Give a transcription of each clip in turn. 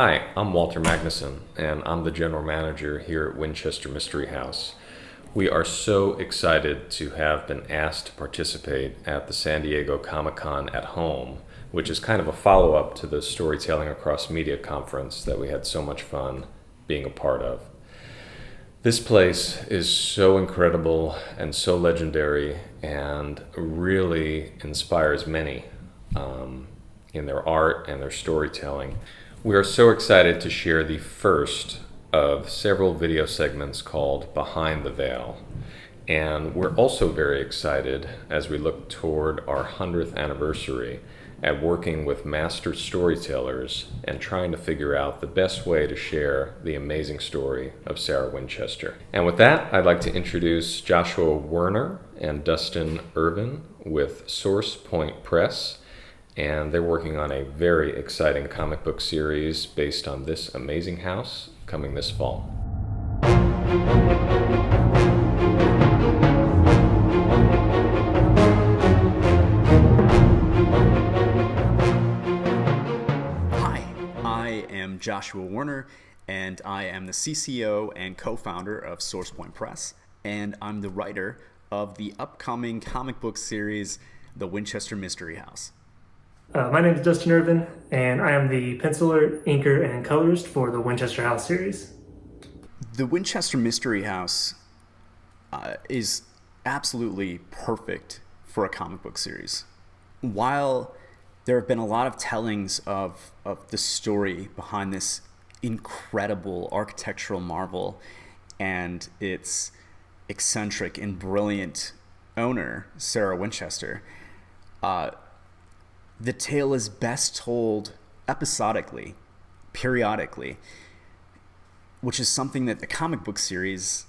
Hi, I'm Walter Magnuson, and I'm the general manager here at Winchester Mystery House. We are so excited to have been asked to participate at the San Diego Comic-Con at Home, which is kind of a follow-up to the Storytelling Across Media conference that we had so much fun being a part of. This place is so incredible and so legendary and really inspires many in their art and their storytelling. We are so excited to share the first of several video segments called Behind the Veil. And we're also very excited as we look toward our 100th anniversary at working with master storytellers and trying to figure out the best way to share the amazing story of Sarah Winchester. And with that, I'd like to introduce Joshua Werner and Dustin Irvin with Source Point Press. And they're working on a very exciting comic book series based on this amazing house coming this fall. Hi, I am Joshua Werner, and I am the CCO and co-founder of Source Point Press, and I'm the writer of the upcoming comic book series, The Winchester Mystery House. My name is Dustin Irvin, and I am the penciler, inker, and colorist for the Winchester House series. The Winchester Mystery House is absolutely perfect for a comic book series. While there have been a lot of tellings of the story behind this incredible architectural marvel and its eccentric and brilliant owner, Sarah Winchester, the tale is best told episodically, periodically, which is something that the comic book series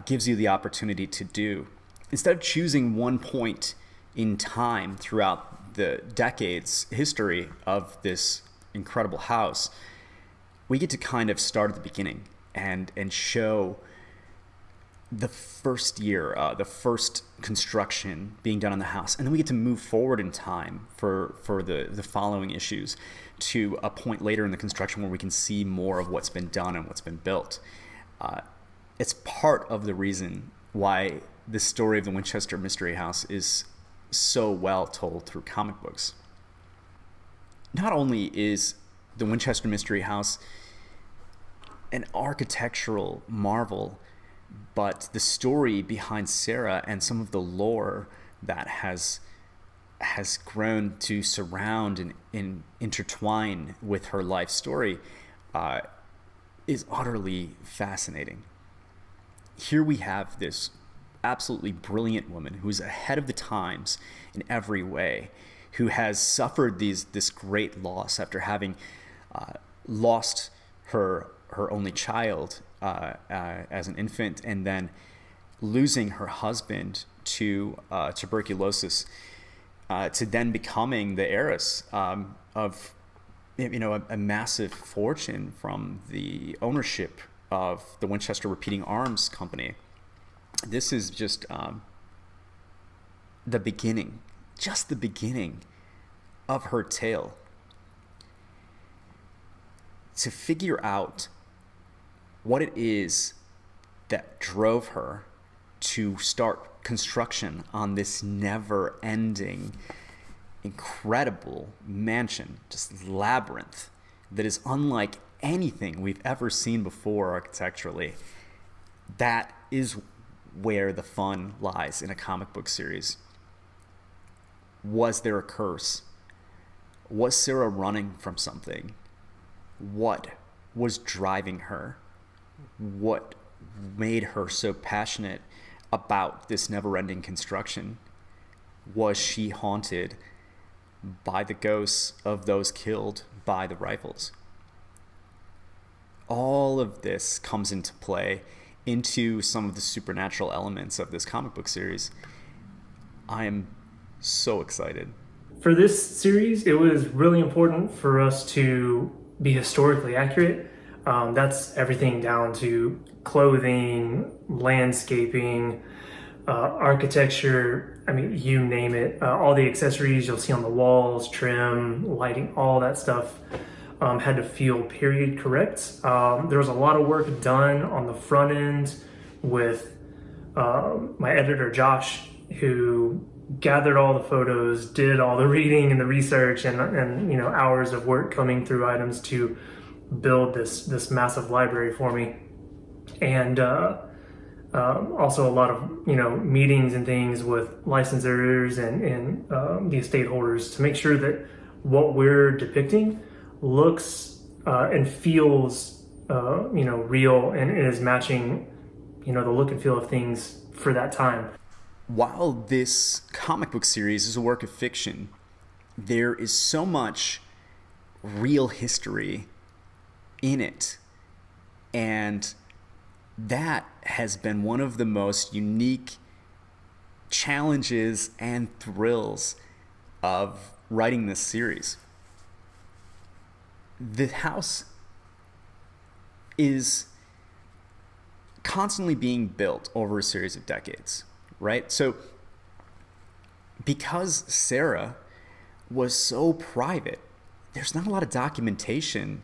gives you the opportunity to do. Instead of choosing one point in time throughout the decades history of this incredible house, we get to kind of start at the beginning and show the first year, the first construction being done on the house, and then we get to move forward in time for the following issues to a point later in the construction where we can see more of what's been done and what's been built. It's part of the reason why the story of the Winchester Mystery House is so well told through comic books. Not only is the Winchester Mystery House an architectural marvel, but the story behind Sarah and some of the lore that has grown to surround and intertwine with her life story is utterly fascinating. Here we have this absolutely brilliant woman who's ahead of the times in every way, who has suffered this great loss after having lost her only child as an infant, and then losing her husband to tuberculosis, to then becoming the heiress of a massive fortune from the ownership of the Winchester Repeating Arms Company. This is just the beginning of her tale. To figure out what it is that drove her to start construction on this never-ending, incredible mansion, just labyrinth that is unlike anything we've ever seen before architecturally. That is where the fun lies in a comic book series. Was there a curse? Was Sarah running from something? What was driving her? What made her so passionate about this never-ending construction? Was she haunted by the ghosts of those killed by the rifles? All of this comes into play into some of the supernatural elements of this comic book series. I am so excited. For this series, it was really important for us to be historically accurate. That's everything down to clothing, landscaping, architecture, you name it. All the accessories you'll see on the walls, trim, lighting, all that stuff had to feel period correct. There was a lot of work done on the front end with my editor, Josh, who gathered all the photos, did all the reading and the research, and hours of work coming through items to build this massive library for me. And also a lot of meetings and things with licensors and the estate holders to make sure that what we're depicting looks and feels real and is matching the look and feel of things for that time. While this comic book series is a work of fiction, there is so much real history in it, and that has been one of the most unique challenges and thrills of writing this series. The house is constantly being built over a series of decades, right? So because Sarah was so private, there's not a lot of documentation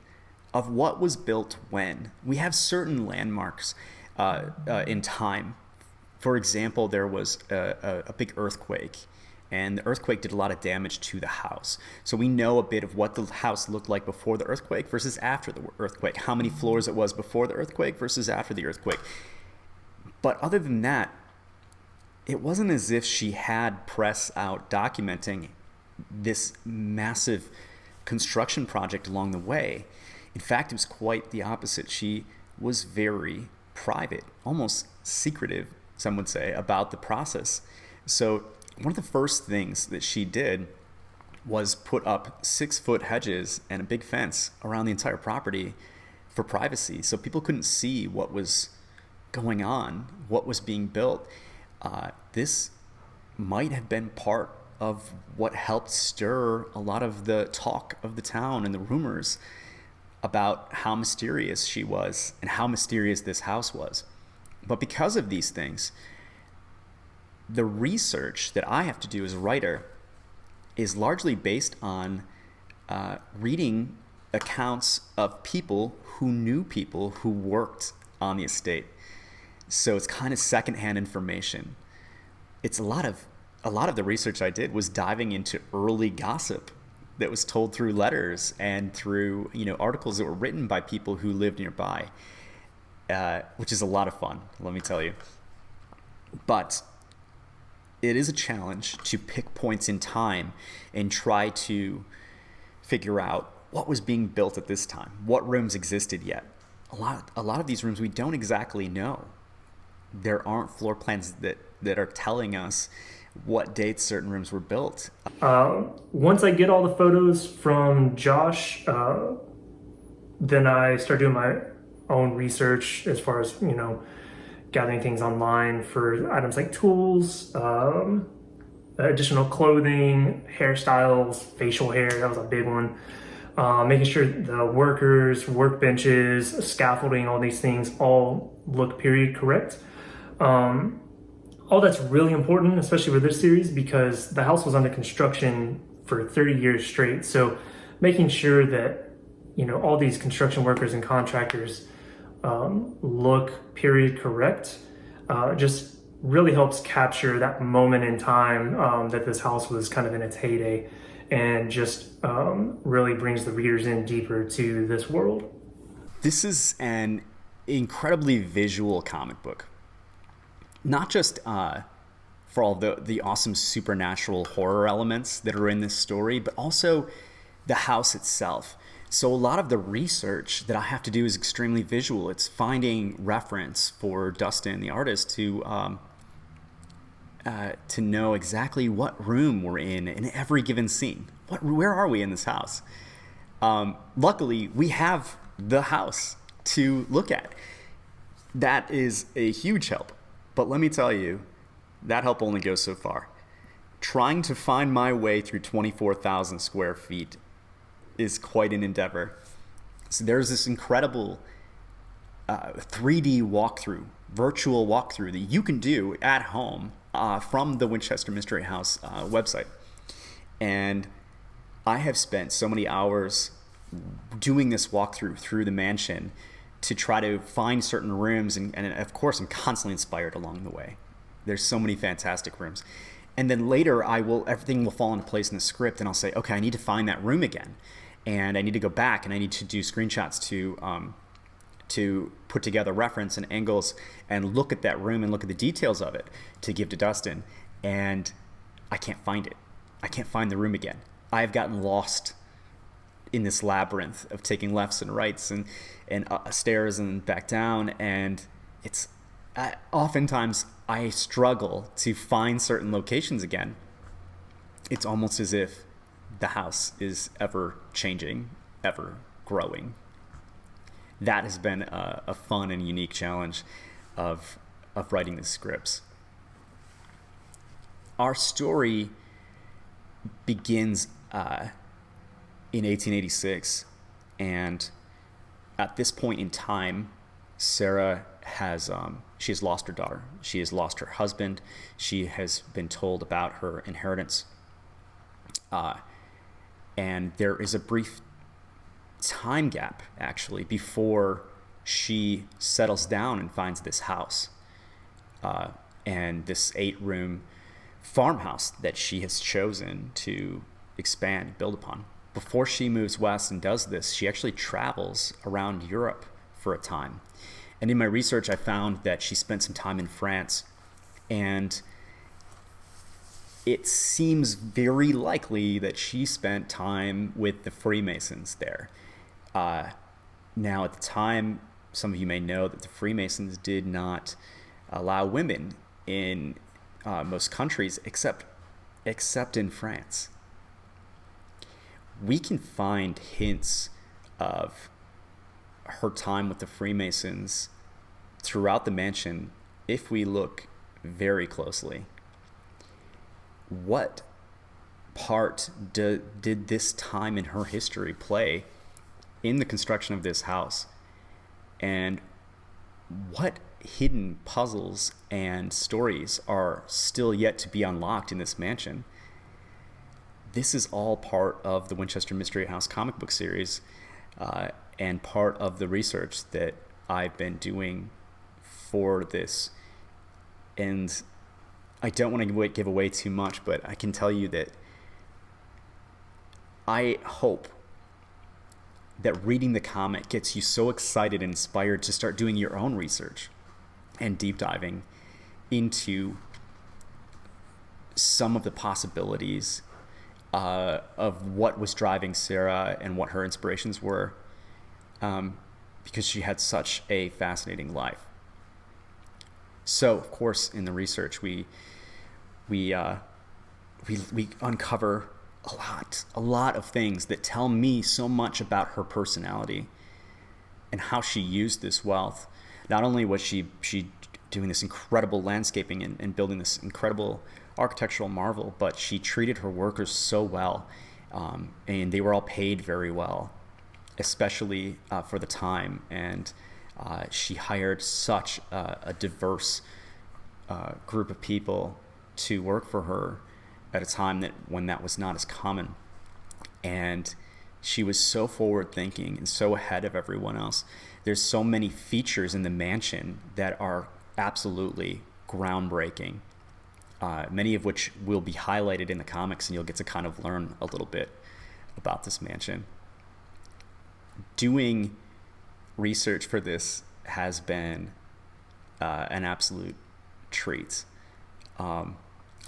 of what was built when. We have certain landmarks in time. For example, there was a big earthquake, and the earthquake did a lot of damage to the house. So we know a bit of what the house looked like before the earthquake versus after the earthquake, how many floors it was before the earthquake versus after the earthquake. But other than that, it wasn't as if she had press out documenting this massive construction project along the way. In fact, it was quite the opposite. She was very private, almost secretive, some would say, about the process. So one of the first things that she did was put up 6-foot hedges and a big fence around the entire property for privacy, so people couldn't see what was going on, what was being built. This might have been part of what helped stir a lot of the talk of the town and the rumors about how mysterious she was and how mysterious this house was. But because of these things, the research that I have to do as a writer is largely based on reading accounts of people who knew people who worked on the estate. So it's kind of secondhand information. It's a lot of the research I did was diving into early gossip that was told through letters and through articles that were written by people who lived nearby, which is a lot of fun, let me tell you. But it is a challenge to pick points in time and try to figure out what was being built at this time, what rooms existed yet. A lot of these rooms we don't exactly know. There aren't floor plans that are telling us what dates certain rooms were built. Once I get all the photos from Josh, then I start doing my own research as far as, gathering things online for items like tools, additional clothing, hairstyles, facial hair, that was a big one. Making sure the workers, workbenches, scaffolding, all these things all look period correct. All that's really important, especially with this series, because the house was under construction for 30 years straight. So making sure that, all these construction workers and contractors look period correct just really helps capture that moment in time that this house was kind of in its heyday, and just really brings the readers in deeper to this world. This is an incredibly visual comic book. Not just for all the awesome supernatural horror elements that are in this story, but also the house itself. So a lot of the research that I have to do is extremely visual. It's finding reference for Dustin, the artist, to know exactly what room we're in every given scene. Where are we in this house? Luckily, we have the house to look at. That is a huge help. But let me tell you, that help only goes so far. Trying to find my way through 24,000 square feet is quite an endeavor. So there's this incredible 3D walkthrough, virtual walkthrough that you can do at home from the Winchester Mystery House website. And I have spent so many hours doing this walkthrough through the mansion to try to find certain rooms, and of course I'm constantly inspired along the way. There's so many fantastic rooms. And then later everything will fall into place in the script, and I'll say, okay, I need to find that room again. And I need to go back, and I need to do screenshots to put together reference and angles and look at that room and look at the details of it to give to Dustin. And I can't find it. I can't find the room again. I've gotten lost in this labyrinth of taking lefts and rights and stairs and back down. And it's oftentimes I struggle to find certain locations again. It's almost as if the house is ever changing, ever growing. That has been a fun and unique challenge of writing the scripts. Our story begins in 1886, and at this point in time, Sarah has lost her daughter. She has lost her husband. She has been told about her inheritance. And there is a brief time gap, actually, before she settles down and finds this house and this 8-room farmhouse that she has chosen to expand, build upon. Before she moves west and does this, she actually travels around Europe for a time. And in my research, I found that she spent some time in France, and it seems very likely that she spent time with the Freemasons there. Now, at the time, some of you may know that the Freemasons did not allow women in most countries except in France. We can find hints of her time with the Freemasons throughout the mansion if we look very closely. What part did this time in her history play in the construction of this house? And what hidden puzzles and stories are still yet to be unlocked in this mansion? This is all part of the Winchester Mystery House comic book series and part of the research that I've been doing for this. And I don't want to give away too much, but I can tell you that I hope that reading the comic gets you so excited and inspired to start doing your own research and deep diving into some of the possibilities of what was driving Sarah and what her inspirations were, because she had such a fascinating life. So, of course, in the research, we uncover a lot of things that tell me so much about her personality and how she used this wealth. Not only was she doing this incredible landscaping and building this incredible architectural marvel, but she treated her workers so well, and they were all paid very well, especially for the time. And she hired such a diverse group of people to work for her at a time when that was not as common. And she was so forward-thinking and so ahead of everyone else. There's so many features in the mansion that are absolutely groundbreaking, many of which will be highlighted in the comics, and you'll get to kind of learn a little bit about this mansion. Doing research for this has been an absolute treat.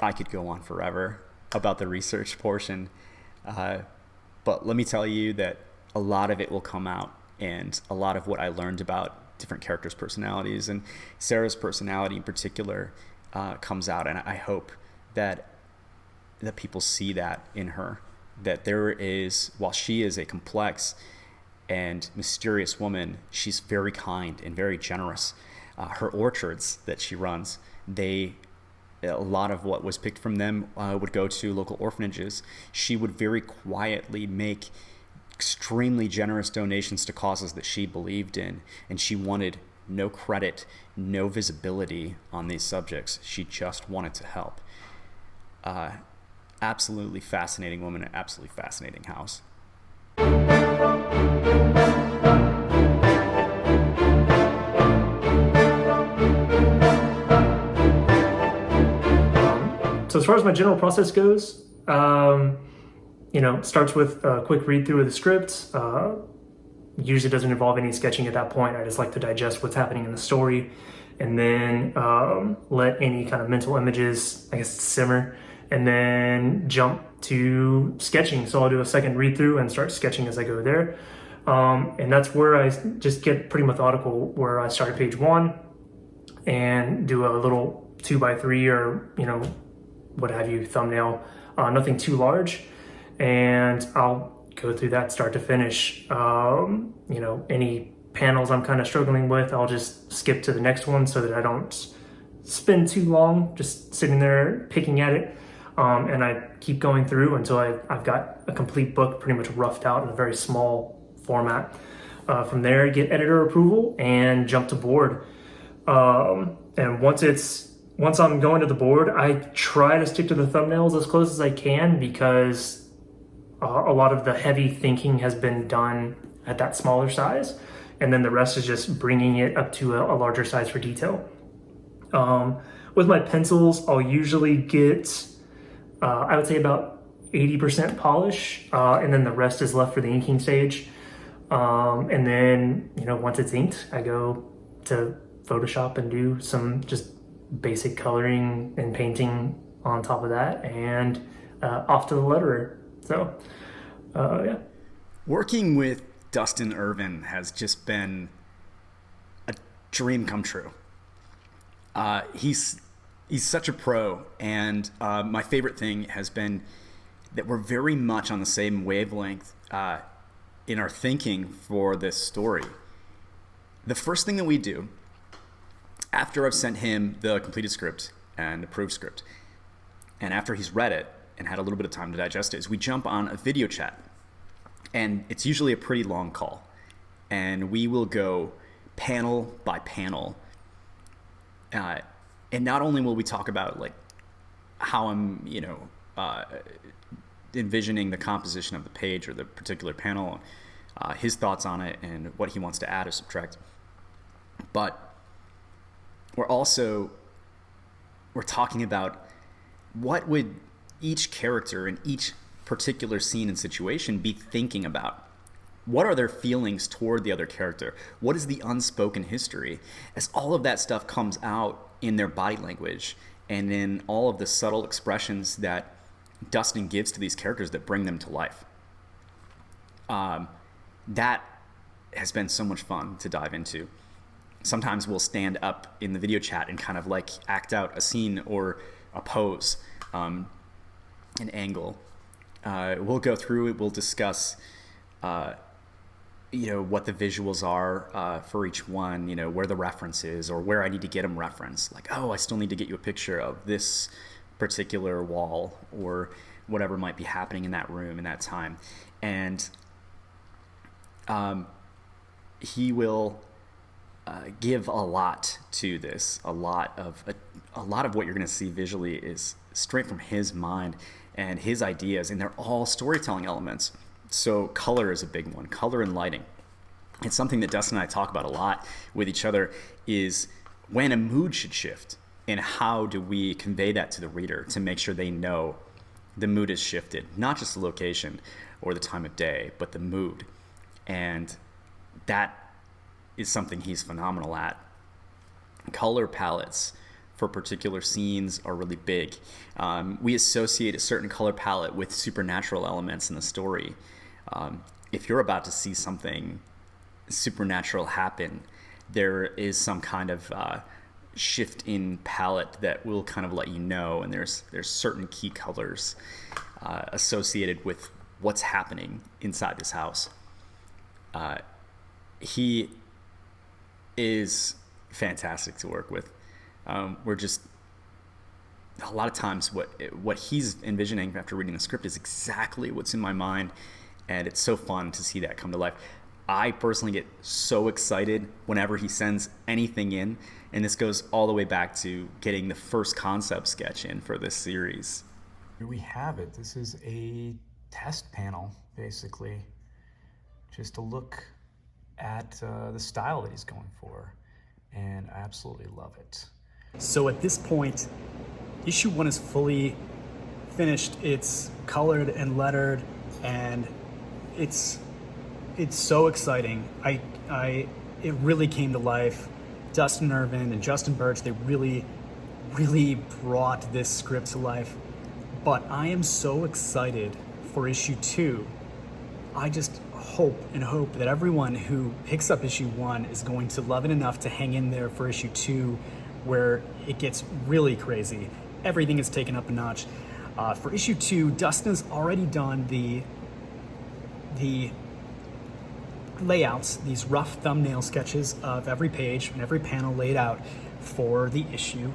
I could go on forever about the research portion, but let me tell you that a lot of it will come out, and a lot of what I learned about different characters' personalities and Sarah's personality in particular comes out, and I hope that people see that in her, that there is, while she is a complex and mysterious woman, she's very kind and very generous. Her orchards that she runs, a lot of what was picked from them would go to local orphanages. She would very quietly make extremely generous donations to causes that she believed in, and she wanted no credit, no visibility on these subjects. She just wanted to help. Absolutely fascinating woman, absolutely fascinating house. So as far as my general process goes, starts with a quick read through of the script. Usually doesn't involve any sketching at that point. I just like to digest what's happening in the story, and then let any kind of mental images, I guess, simmer, and then jump to sketching. So I'll do a second read through and start sketching as I go there. And that's where I just get pretty methodical, where I start at page 1 and do a little 2x3 or, what have you, thumbnail, nothing too large. And I'll go through that start to finish. Any panels I'm kind of struggling with, I'll just skip to the next one so that I don't spend too long just sitting there picking at it. And I keep going through until I've got a complete book pretty much roughed out in a very small format. From there, get editor approval and jump to board. And once I'm going to the board, I try to stick to the thumbnails as close as I can, because a lot of the heavy thinking has been done at that smaller size, and then the rest is just bringing it up to a larger size for detail. With my pencils, I'll usually get, I would say about 80% polish, and then the rest is left for the inking stage. And then, once it's inked, I go to Photoshop and do some just basic coloring and painting on top of that, and off to the letterer. So, yeah. Working with Dustin Irvin has just been a dream come true. He's such a pro, and my favorite thing has been that we're very much on the same wavelength in our thinking for this story. The first thing that we do, after I've sent him the completed script and approved script, and after he's read it and had a little bit of time to digest it, is we jump on a video chat. And it's usually a pretty long call. And we will go panel by panel. And not only will we talk about like how I'm, envisioning the composition of the page or the particular panel, his thoughts on it and what he wants to add or subtract, but we're talking about what would each character in each particular scene and situation be thinking about. What are their feelings toward the other character? What is the unspoken history? As all of that stuff comes out in their body language and in all of the subtle expressions that Dustin gives to these characters that bring them to life. That has been so much fun to dive into. Sometimes we'll stand up in the video chat and kind of like act out a scene or a pose, an angle. We'll go through it. We'll discuss, what the visuals are for each one. Where the reference is or where I need to get them referenced. Like, I still need to get you a picture of this particular wall or whatever might be happening in that room in that time, and he will give a lot to this. A lot of what you're going to see visually is straight from his mind and his ideas, and they're all storytelling elements. So color is a big one. Color and lighting. It's something that Dustin and I talk about a lot with each other, is when a mood should shift, and how do we convey that to the reader to make sure they know the mood is shifted, not just the location or the time of day, but the mood. And that is something he's phenomenal at. Color palettes for particular scenes are really big. We associate a certain color palette with supernatural elements in the story. If you're about to see something supernatural happen, there is some kind of shift in palette that will kind of let you know, and there's certain key colors associated with what's happening inside this house. He is fantastic to work with. We're just, a lot of times what he's envisioning after reading the script is exactly what's in my mind, and it's so fun to see that come to life. I personally get so excited whenever he sends anything in, and this goes all the way back to getting the first concept sketch in for this series. Here we have it. This is a test panel, basically. just a look at the style that he's going for, and I absolutely love it. So at this point, issue 1 is fully finished. It's colored and lettered, and it's so exciting. It really came to life. Dustin Irvin and Justin Birch, they really brought this script to life. But I am so excited for issue 2. I just hope that everyone who picks up issue 1 is going to love it enough to hang in there for issue 2, where it gets really crazy. Everything is taken up a notch. For issue 2, Dustin has already done the layouts, these rough thumbnail sketches of every page and every panel laid out for the issue,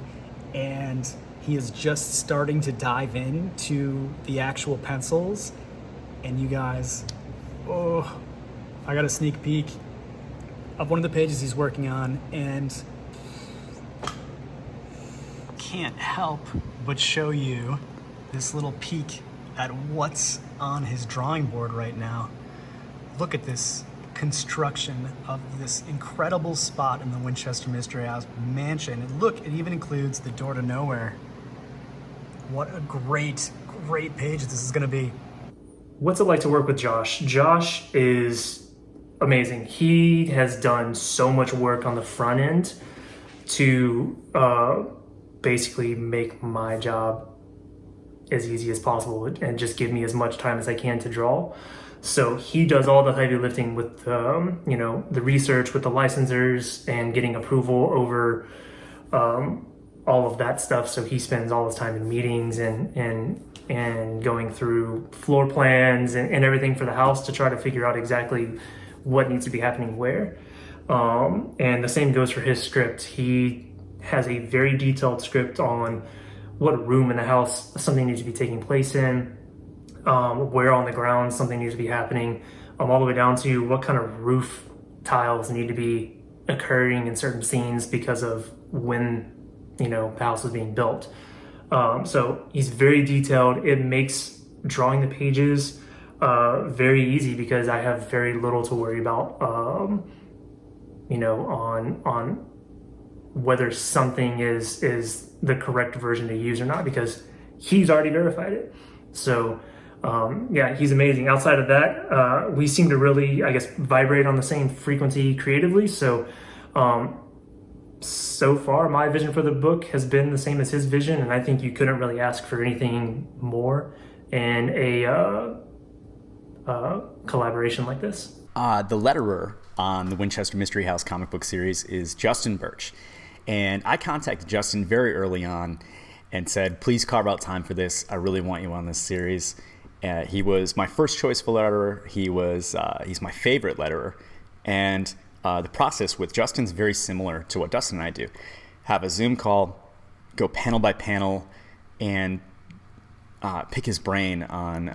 and he is just starting to dive into the actual pencils. And you guys, I got a sneak peek of one of the pages he's working on, and can't help but show you this little peek at what's on his drawing board right now. Look at this construction of this incredible spot in the Winchester Mystery House mansion. And look, it even includes the door to nowhere. What a great page this is going to be. What's it like to work with Josh? Josh is amazing. He has done so much work on the front end to basically make my job as easy as possible and just give me as much time as I can to draw. So he does all the heavy lifting with the research with the licensors and getting approval over all of that stuff. So he spends all his time in meetings and going through floor plans and everything for the house to try to figure out exactly what needs to be happening where. And the same goes for his script. He has a very detailed script on what room in the house something needs to be taking place in, where on the ground something needs to be happening, all the way down to what kind of roof tiles need to be occurring in certain scenes because of when the house was being built. So he's very detailed. It makes drawing the pages very easy because I have very little to worry about on whether something is the correct version to use or not, because he's already verified it. So he's amazing. Outside of that, we seem to really, I guess, vibrate on the same frequency creatively. So so far, my vision for the book has been the same as his vision, and I think you couldn't really ask for anything more in a collaboration like this. The letterer on the Winchester Mystery House comic book series is Justin Birch. And I contacted Justin very early on and said, please carve out time for this. I really want you on this series. He was my first choice for letterer. He's my favorite letterer. And the process with Justin's very similar to what Dustin and I do. Have a Zoom call, go panel by panel, and pick his brain on,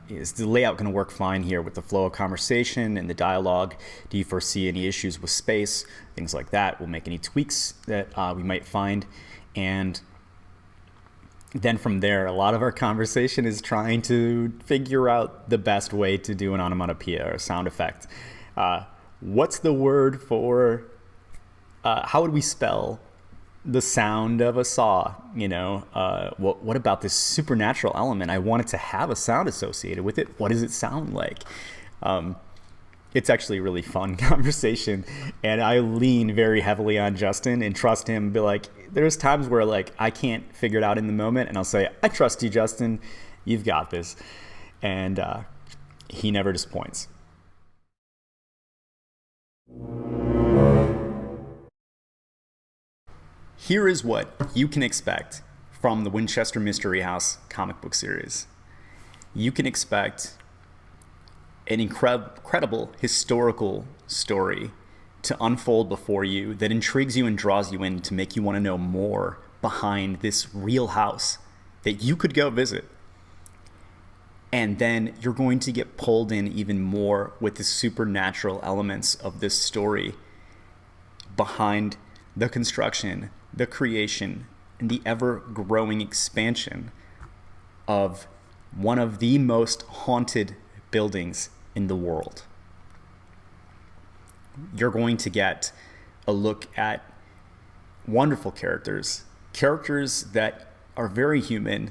is the layout going to work fine here with the flow of conversation and the dialogue? Do you foresee any issues with space? Things like that. We'll make any tweaks that we might find. And then from there, a lot of our conversation is trying to figure out the best way to do an onomatopoeia or a sound effect. What's the word for, how would we spell the sound of a saw? What about this supernatural element? I want it to have a sound associated with it. What does it sound like? It's actually a really fun conversation, and I lean very heavily on Justin and trust him. Be like, there's times where I can't figure it out in the moment, and I'll say, I trust you, Justin. You've got this. And he never disappoints. Here is what you can expect from the Winchester Mystery House comic book series. You can expect an incredible historical story to unfold before you that intrigues you and draws you in to make you want to know more behind this real house that you could go visit. And then you're going to get pulled in even more with the supernatural elements of this story behind the construction, the creation, and the ever-growing expansion of one of the most haunted buildings in the world. You're going to get a look at wonderful characters that are very human,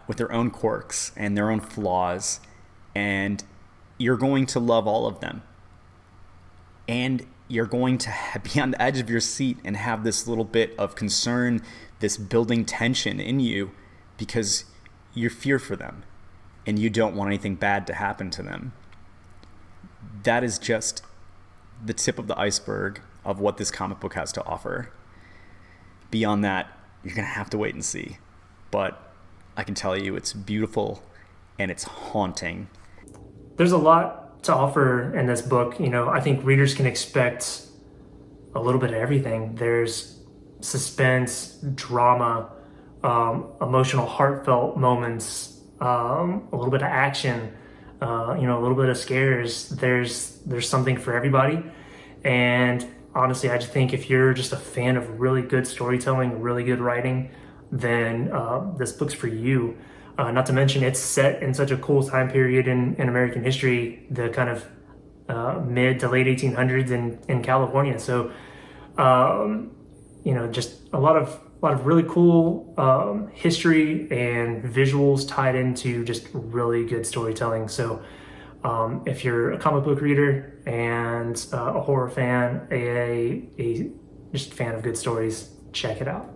with their own quirks and their own flaws, and you're going to love all of them. And you're going to be on the edge of your seat and have this little bit of concern, this building tension in you, because you fear for them and you don't want anything bad to happen to them. That is just the tip of the iceberg of what this comic book has to offer. Beyond that, you're going to have to wait and see. But I can tell you it's beautiful and it's haunting. There's a lot to offer in this book. I think readers can expect a little bit of everything. There's suspense, drama, emotional, heartfelt moments, a little bit of action, a little bit of scares. There's something for everybody. And honestly, I just think if you're just a fan of really good storytelling, really good writing, then this book's for you. Not to mention, it's set in such a cool time period in American history, the kind of mid to late 1800s in California. So, just a lot of really cool history and visuals tied into just really good storytelling. So, if you're a comic book reader and a horror fan, a just fan of good stories, check it out.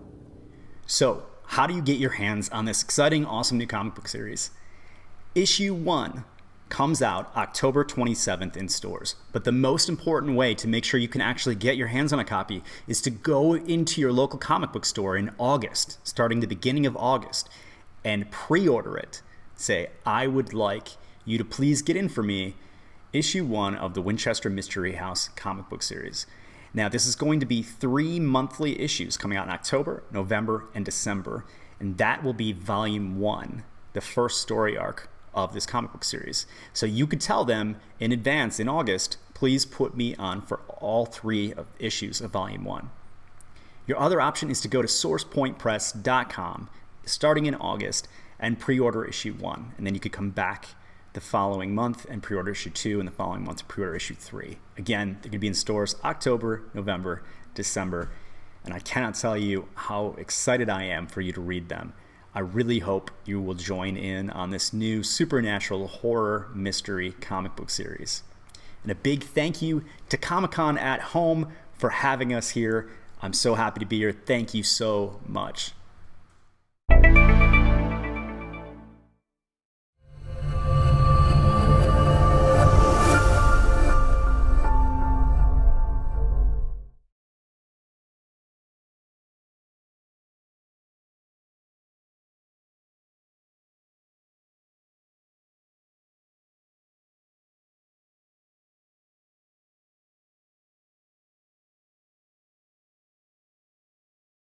So, how do you get your hands on this exciting, awesome new comic book series? Issue 1 comes out October 27th in stores. But the most important way to make sure you can actually get your hands on a copy is to go into your local comic book store in August, starting the beginning of August, and pre-order it. Say, I would like you to please get in for me issue 1 of the Winchester Mystery House comic book series. Now, this is going to be 3 monthly issues coming out in October, November, and December, and that will be volume 1, the first story arc of this comic book series. So you could tell them in advance in August, please put me on for all 3 issues of volume 1. Your other option is to go to sourcepointpress.com starting in August and pre-order issue 1, and then you could come back the following month and pre-order issue 2, and the following month pre-order issue 3. Again, they're going to be in stores October, November, December, and I cannot tell you how excited I am for you to read them. I really hope you will join in on this new supernatural horror mystery comic book series. And a big thank you to Comic-Con at Home for having us here. I'm so happy to be here. Thank you so much.